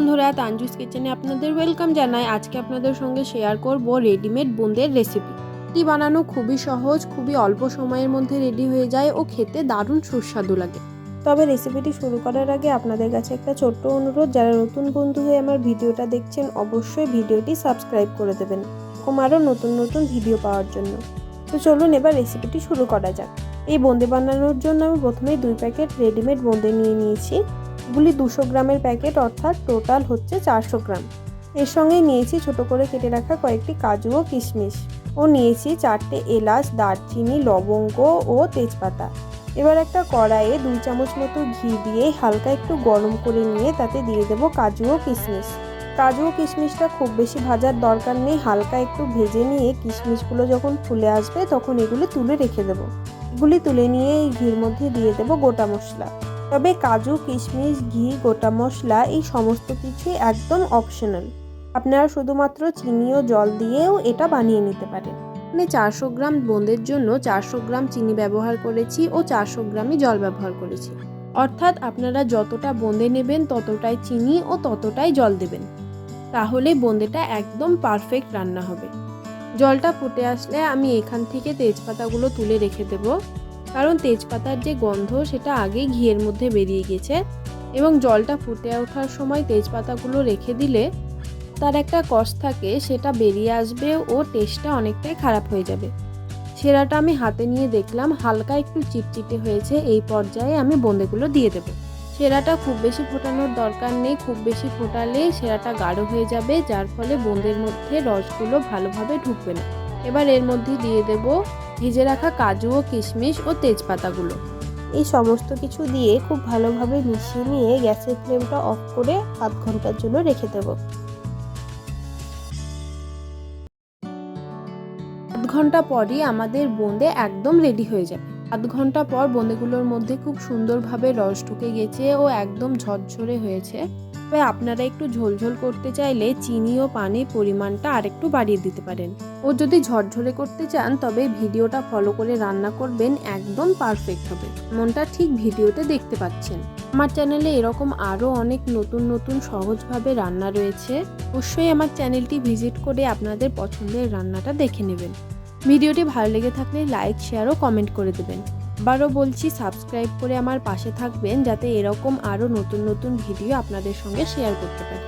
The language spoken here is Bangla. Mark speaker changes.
Speaker 1: বন্ধুরা, তানজুস কিচেনে আপনাদের ওয়েলকাম জানাই। আজকে আপনাদের সঙ্গে শেয়ার করব রেডিমেড বোঁদের রেসিপি। এটি বানানো খুবই সহজ, খুবই অল্প সময়ের মধ্যে রেডি হয়ে যায় ও খেতে দারুণ সুস্বাদু লাগে। তবে রেসিপিটি শুরু করার আগে আপনাদের কাছে একটা ছোট্ট অনুরোধ, যারা নতুন বন্ধু হয়ে আমার ভিডিওটা দেখছেন অবশ্যই ভিডিওটি সাবস্ক্রাইব করে দেবেন এরকম আরও নতুন নতুন ভিডিও পাওয়ার জন্য। তো চলুন এবার রেসিপিটি শুরু করা যাক। এই বোঁদে বানানোর জন্য আমি প্রথমেই 2 প্যাকেট রেডিমেড বোঁদে নিয়ে নিয়েছি। এগুলি 200 গ্রামের প্যাকেট, অর্থাৎ টোটাল হচ্ছে 400 গ্রাম। এর সঙ্গে নিয়েছি ছোট করে কেটে রাখা কয়েকটি কাজু ও কিশমিশ, ও নিয়েছি 4টে এলাচ, দারচিনি, লবঙ্গ ও তেজপাতা। এবার একটা কড়াইয়ে 2 চামচ মতো ঘি দিয়ে হালকা একটু গরম করে নিয়ে তাতে দিয়ে দেবো কাজু ও কিশমিশ। কাজু ও কিশমিশটা খুব বেশি ভাজার দরকার নেই, হালকা একটু ভেজে নিয়ে কিশমিশগুলো যখন ফুলে আসবে তখন এগুলি তুলে রেখে দেবো। এগুলি তুলে নিয়ে এই ঘির মধ্যে দিয়ে দেবো গোটা মশলা। তবে কাজু, কিশমিশ, ঘি, গোটা মশলা এই সমস্ত কিছুই একদম অপশনাল। আপনারা শুধুমাত্র চিনি ও জল দিয়েও এটা বানিয়ে নিতে পারেন। মানে 400 গ্রাম বোঁদের জন্য 400 গ্রাম চিনি ব্যবহার করেছি ও 400 গ্রামই জল ব্যবহার করেছি। অর্থাৎ আপনারা যতটা বোঁদে নেবেন ততটাই চিনি ও ততটাই জল দেবেন, তাহলে বোঁদেটা একদম পারফেক্ট রান্না হবে। জলটা ফুটে আসলে আমি এখান থেকে তেজপাতাগুলো তুলে রেখে দেবো, কারণ তেজপাতার যে গন্ধ সেটা আগেই ঘিয়ের মধ্যে বেরিয়ে গেছে, এবং জলটা ফুটে ওঠার সময় তেজপাতাগুলো রেখে দিলে তার একটা কষ থাকে, সেটা বেরিয়ে আসবে ও টেস্টটা অনেকটাই খারাপ হয়ে যাবে। সেরাটা আমি হাতে নিয়ে দেখলাম হালকা একটু চিটচিটে হয়েছে। এই পর্যায়ে আমি বোঁদেগুলো দিয়ে দেবো। সেরাটা খুব বেশি ফোটানোর দরকার নেই, খুব বেশি ফোটালে সেরাটা গাঢ় হয়ে যাবে, যার ফলে বোঁদের মধ্যে রসগুলো ভালোভাবে ঢুকবে না। এবার এর মধ্যে দিয়ে দেব ভেজে রাখা কাজু ও কিশমিশ ও তেজপাতাগুলো। এই সমস্ত কিছু দিয়ে খুব ভালোভাবে মিশিয়ে নিয়ে গ্যাসের ফ্লেমটা অফ করে আধ ঘন্টার জন্য রেখে দেব। আধ ঘন্টা পরই আমাদের বোঁদে একদম রেডি হয়ে যাবে। আধ ঘন্টা পর বোঁদেগুলোর মধ্যে খুব সুন্দরভাবে রস ঢুকে গেছে ও একদম ঝরঝরে হয়েছে। তবে আপনারা একটু ঝোলঝোল করতে চাইলে চিনি ও পানির পরিমাণটা আরেকটু বাড়িয়ে দিতে পারেন। ও যদি ঝরঝরে করতে চান তবে ভিডিওটা ফলো করে রান্না করবেন, একদম পারফেক্ট হবে। এমনটা ঠিক ভিডিওতে দেখতে পাচ্ছেন। আমার চ্যানেলে এরকম আরও অনেক নতুন নতুন সহজভাবে রান্না রয়েছে। অবশ্যই আমার চ্যানেলটি ভিজিট করে আপনাদের পছন্দের রান্নাটা দেখে নেবেন। ভিডিওটি ভালো লেগে থাকলে লাইক, শেয়ার ও কমেন্ট করে দেবেন। আবারও বলছি, সাবস্ক্রাইব করে আমার পাশে থাকবেন, যাতে এরকম আরও নতুন নতুন ভিডিও আপনাদের সঙ্গে শেয়ার করতে পারি।